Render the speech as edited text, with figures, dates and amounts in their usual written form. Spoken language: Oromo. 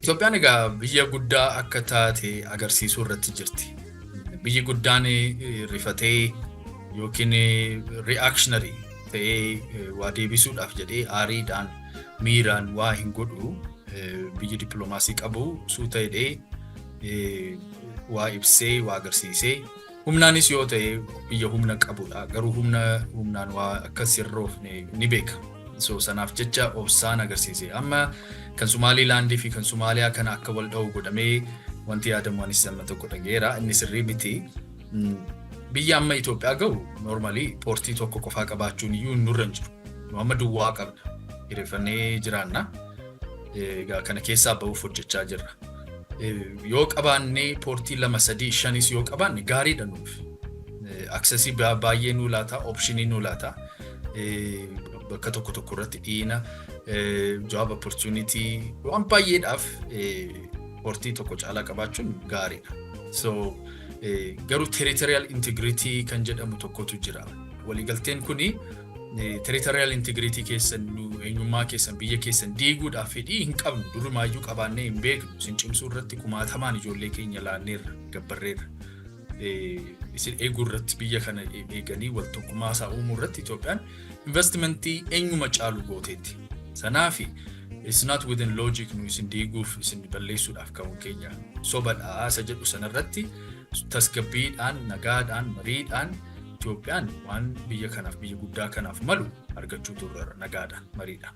Itoophiyaan egaa biyya guddaa akka taate agarsiisuu irratti jirti. Biyyi guddaan rifatee yookiin reactionary ta'ee waa deebisuudhaaf jedhee aariidhaan miiraan waa hin godhu biyyi dippiloomaasii qabu suuta hidhee waa ibsee waa agarsiisee humnaanis yoo ta'e biyya humna qabudha. Garuu humnaan waa akka sirroofne ni beeka. So sanaaf jecha obsaan agarsiise. Amma kan Somaliland fi kan Somaaliyaa kana akka wal dha'u godhamee wanti yaadamu anis amma tokko dhageera. Inni sirrii miti. Biyya amma Itoophiyaa ga'u normally poortii tokko qofaa qabaachuun iyyuu nurra hin jiru. Amma duwwaa qabna. Hirreeffannee jiraanna. Egaa kana keessaa ba'uuf hojjechaa jirra. Yoo qabaannee poortii 2, 3, 5 yoo qabaanne gaariidha nuuf. Accessii baay'ee nuu laata, optionii nuu laata. Bakka tokko irratti dhiina job opportunity waan baay'eedhaaf poortii tokko caalaa qabaachuun gaariidha. So garuu territorial integrity kan jedhamu tokkotu jira. Waliigalteen kuni territorial integrity keessan eenyummaa keessan biyya keessan diiguudhaaf fedhii hin qabnu. Durumaayyuu qabaannee hin beeknu. Isin cimsuu irratti kumaatamaan ijoollee keenya laanneerra gabbarreerra. Isin eeguu irratti biyya kana eeganii wal tokkummaa isaa uumuu irratti Itoophiyaan investmentii eenyuma caalu gooteetti. Sanaafi it's not within logic nu isin diiguuf isin balleessuudhaaf ka'uun keenya sobadhaa isa jedhu sanarratti tasgabbiidhaan nagaadhaan mariidhaan Itoophiyaan waan biyya kanaaf biyya guddaa kanaaf malu argachuu turre nagaadhaan mariidhaan.